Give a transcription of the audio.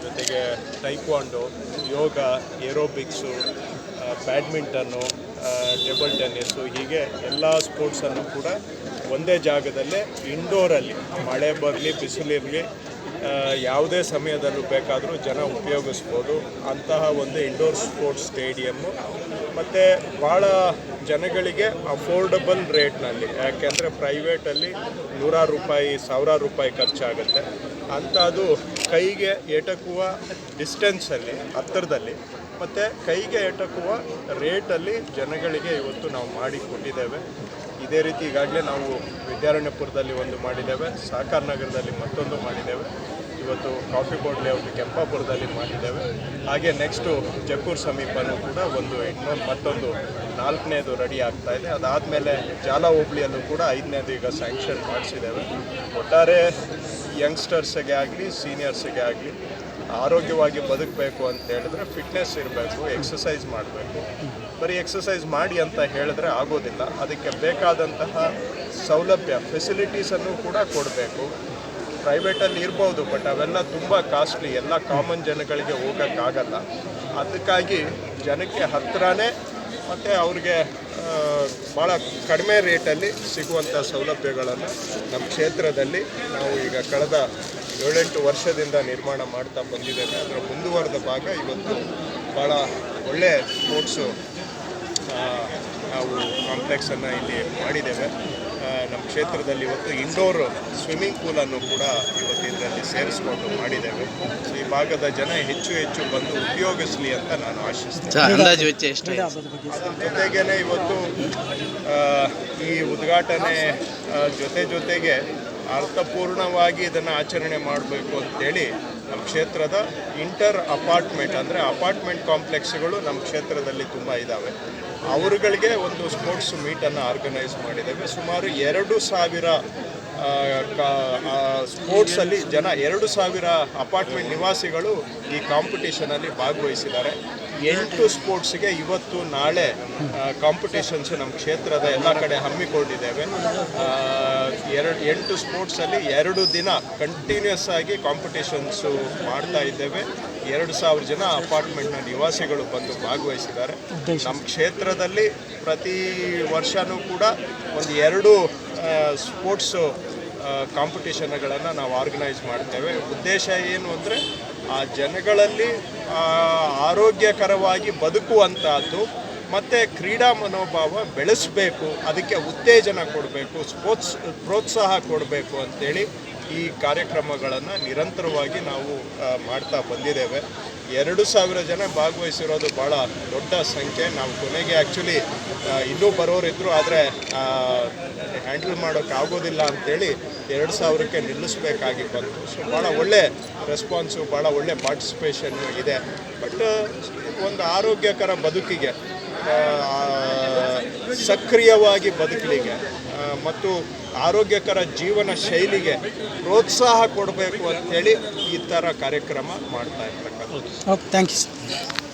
ಜೊತೆಗೆ ಟೈಕ್ವಾಂಡೋ, ಯೋಗ, ಏರೋಬಿಕ್ಸು, ಬ್ಯಾಡ್ಮಿಂಟನ್ನು, table tennis, ಹೀಗೆ ಎಲ್ಲ ಸ್ಪೋರ್ಟ್ಸನ್ನು ಕೂಡ ಒಂದೇ ಜಾಗದಲ್ಲೇ ಇಂಡೋರಲ್ಲಿ ಮಳೆ ಬರಲಿ ಬಿಸಿಲಿರಲಿ ಯಾವುದೇ ಸಮಯದಲ್ಲೂ ಬೇಕಾದರೂ ಜನ ಉಪಯೋಗಿಸ್ಬೋದು ಅಂತಹ ಒಂದು ಇಂಡೋರ್ ಸ್ಪೋರ್ಟ್ಸ್ ಸ್ಟೇಡಿಯಮ್ಮು. ಮತ್ತು ಭಾಳ ಜನಗಳಿಗೆ ಅಫೋರ್ಡಬಲ್ ರೇಟ್ನಲ್ಲಿ, ಯಾಕೆಂದರೆ ಪ್ರೈವೇಟಲ್ಲಿ ₹100 ₹1000 ಖರ್ಚಾಗುತ್ತೆ. ಅಂಥದ್ದು ಕೈಗೆ ಎಟಕುವ ಡಿಸ್ಟೆನ್ಸಲ್ಲಿ, ಹತ್ತಿರದಲ್ಲಿ ಮತ್ತು ಕೈಗೆ ಎಟಕುವ ರೇಟಲ್ಲಿ ಜನಗಳಿಗೆ ಇವತ್ತು ನಾವು ಮಾಡಿ ಕೊಟ್ಟಿದ್ದೇವೆ. ಇದೇ ರೀತಿ ಈಗಾಗಲೇ ನಾವು ವಿದ್ಯಾರಣ್ಯಪುರದಲ್ಲಿ ಒಂದು ಮಾಡಿದ್ದೇವೆ, ಸಾಕಾರ ನಗರದಲ್ಲಿ ಮತ್ತೊಂದು ಮಾಡಿದ್ದೇವೆ, ಇವತ್ತು ಕಾಫಿ ಬೋರ್ಡ್ ಲೇಔಟ್ ಕೆಂಪಾಪುರದಲ್ಲಿ ಮಾಡಿದ್ದೇವೆ. ಹಾಗೆ ನೆಕ್ಸ್ಟು ಜಕ್ಕೂರು ಸಮೀಪನೂ ಕೂಡ ಮತ್ತೊಂದು 4ನೇದು ರೆಡಿ ಆಗ್ತಾ ಇದೆ. ಅದಾದಮೇಲೆ ಜಾಲ ಹೋಬಳಿಯಲ್ಲೂ ಕೂಡ 5ನೇದು ಈಗ ಸ್ಯಾಂಕ್ಷನ್ ಮಾಡಿಸಿದ್ದೇವೆ. ಒಟ್ಟಾರೆ ಯಂಗ್ಸ್ಟರ್ಸ್ಗೆ ಆಗಲಿ ಸೀನಿಯರ್ಸ್ಗೆ ಆಗಲಿ ಆರೋಗ್ಯವಾಗಿ ಬದುಕಬೇಕು ಅಂತ ಹೇಳಿದ್ರೆ ಫಿಟ್ನೆಸ್ ಇರಬೇಕು, ಎಕ್ಸಸೈಸ್ ಮಾಡಬೇಕು. ಬರೀ ಎಕ್ಸಸೈಸ್ ಮಾಡಿ ಅಂತ ಹೇಳಿದ್ರೆ ಆಗೋದಿಲ್ಲ, ಅದಕ್ಕೆ ಬೇಕಾದಂತಹ ಸೌಲಭ್ಯ ಫೆಸಿಲಿಟೀಸನ್ನು ಕೂಡ ಕೊಡಬೇಕು. ಪ್ರೈವೇಟಲ್ಲಿ ಇರ್ಬೋದು, ಬಟ್ ಅವೆಲ್ಲ ತುಂಬ ಕಾಸ್ಟ್ಲಿ, ಎಲ್ಲ ಕಾಮನ್ ಜನಗಳಿಗೆ ಹೋಗೋಕ್ಕಾಗಲ್ಲ. ಅದಕ್ಕಾಗಿ ಜನಕ್ಕೆ ಹತ್ತಿರನೇ ಮತ್ತು ಅವ್ರಿಗೆ ಭಾಳ ಕಡಿಮೆ ರೇಟಲ್ಲಿ ಸಿಗುವಂಥ ಸೌಲಭ್ಯಗಳನ್ನು ನಮ್ಮ ಕ್ಷೇತ್ರದಲ್ಲಿ ನಾವು ಈಗ ಕಳೆದ 7-8 ವರ್ಷದಿಂದ ನಿರ್ಮಾಣ ಮಾಡ್ತಾ ಬಂದಿದ್ದೇವೆ. ಅದರ ಮುಂದುವರೆದ ಭಾಗ ಇವತ್ತು ಭಾಳ ಒಳ್ಳೆಯ ಸ್ಪೋರ್ಟ್ಸು ನಾವು ಕಾಂಪ್ಲೆಕ್ಸನ್ನು ಇಲ್ಲಿ ಮಾಡಿದ್ದೇವೆ. ನಮ್ಮ ಕ್ಷೇತ್ರದಲ್ಲಿ ಇವತ್ತು ಇಂಡೋರ್ ಸ್ವಿಮ್ಮಿಂಗ್ ಪೂಲನ್ನು ಕೂಡ ಇವತ್ತು ಇದರಲ್ಲಿ ಸೇರಿಸ್ಕೊಂಡು ಮಾಡಿದ್ದೇವೆ. ಸೊ ಈ ಭಾಗದ ಜನ ಹೆಚ್ಚು ಬಂದು ಉಪಯೋಗಿಸಲಿ ಅಂತ ನಾನು ಆಶಿಸ್ತೇನೆ. ಅದ್ರ ಜೊತೆಗೇ ಇವತ್ತು ಈ ಉದ್ಘಾಟನೆ ಜೊತೆಗೆ ಅರ್ಥಪೂರ್ಣವಾಗಿ ಇದನ್ನು ಆಚರಣೆ ಮಾಡಬೇಕು ಅಂತೇಳಿ ನಮ್ಮ ಕ್ಷೇತ್ರದ ಇಂಟರ್ ಅಪಾರ್ಟ್ಮೆಂಟ್, ಅಂದರೆ ಅಪಾರ್ಟ್ಮೆಂಟ್ ಕಾಂಪ್ಲೆಕ್ಸ್ಗಳು ನಮ್ಮ ಕ್ಷೇತ್ರದಲ್ಲಿ ತುಂಬ ಇದ್ದಾವೆ. ಅವರುಗಳಿಗೆ ಒಂದು ಸ್ಪೋರ್ಟ್ಸ್ ಮೀಟನ್ನು ಆರ್ಗನೈಸ್ ಮಾಡಿದ್ದೇವೆ. ಸುಮಾರು 2,000 ಸ್ಪೋರ್ಟ್ಸಲ್ಲಿ 2,000 ಅಪಾರ್ಟ್ಮೆಂಟ್ ನಿವಾಸಿಗಳು ಈ ಕಾಂಪಿಟೇಷನಲ್ಲಿ ಭಾಗವಹಿಸಿದ್ದಾರೆ. 8 ಸ್ಪೋರ್ಟ್ಸ್ಗೆ ಇವತ್ತು ನಾಳೆ ಕಾಂಪಿಟೇಷನ್ಸು ನಮ್ಮ ಕ್ಷೇತ್ರದ ಎಲ್ಲ ಕಡೆ ಹಮ್ಮಿಕೊಂಡಿದ್ದೇವೆ. 8 ಸ್ಪೋರ್ಟ್ಸಲ್ಲಿ 2 ದಿನ ಕಂಟಿನ್ಯೂಸ್ ಆಗಿ ಕಾಂಪಿಟೇಷನ್ಸು ಮಾಡ್ತಾ ಇದ್ದೇವೆ. 2,000 ಜನ ಅಪಾರ್ಟ್ಮೆಂಟ್ನ ನಿವಾಸಿಗಳು ಬಂದು ಭಾಗವಹಿಸಿದ್ದಾರೆ. ನಮ್ಮ ಕ್ಷೇತ್ರದಲ್ಲಿ ಪ್ರತಿ ವರ್ಷವೂ ಕೂಡ ಒಂದು 2 ಸ್ಪೋರ್ಟ್ಸು ಕಾಂಪಿಟೇಷನ್ಗಳನ್ನು ನಾವು ಆರ್ಗನೈಸ್ ಮಾಡ್ತೇವೆ. ಉದ್ದೇಶ ಏನು ಅಂದರೆ ಆ ಜನಗಳಲ್ಲಿ ಆರೋಗ್ಯಕರವಾಗಿ ಬದುಕುವಂಥದ್ದು ಮತ್ತು ಕ್ರೀಡಾ ಮನೋಭಾವ ಬೆಳೆಸಬೇಕು, ಅದಕ್ಕೆ ಉತ್ತೇಜನ ಕೊಡಬೇಕು, ಪ್ರೋತ್ಸಾಹ ಕೊಡಬೇಕು ಅಂಥೇಳಿ ಈ ಕಾರ್ಯಕ್ರಮಗಳನ್ನು ನಿರಂತರವಾಗಿ ನಾವು ಮಾಡ್ತಾ ಬಂದಿದ್ದೇವೆ. 2,000 ಜನ ಭಾಗವಹಿಸಿರೋದು ಭಾಳ ದೊಡ್ಡ ಸಂಖ್ಯೆ. ನಾವು ಕೊನೆಗೆ ಆ್ಯಕ್ಚುಲಿ ಇನ್ನೂ ಬರೋರಿದ್ದರು, ಆದರೆ ಹ್ಯಾಂಡಲ್ ಮಾಡೋಕ್ಕಾಗೋದಿಲ್ಲ ಅಂಥೇಳಿ 2,000ಕ್ಕೆ ನಿಲ್ಲಿಸಬೇಕಾಗಿ ಬಂತು. ಸೊ ಭಾಳ ಒಳ್ಳೆ ರೆಸ್ಪಾನ್ಸು, ಭಾಳ ಒಳ್ಳೆ ಪಾರ್ಟಿಸಿಪೇಷನ್ನು ಇದೆ. ಬಟ್ ಒಂದು ಆರೋಗ್ಯಕರ ಬದುಕಿಗೆ, ಸಕ್ರಿಯವಾಗಿ ಬದುಕಲಿಗೆ ಮತ್ತು ಆರೋಗ್ಯಕರ ಜೀವನ ಶೈಲಿಗೆ ಪ್ರೋತ್ಸಾಹ ಕೊಡಬೇಕು ಅಂಥೇಳಿ ಈ ಥರ ಕಾರ್ಯಕ್ರಮ ಮಾಡ್ತಾ ಇರ್ತಕ್ಕಂಥದ್ದು. Okay, thank you sir.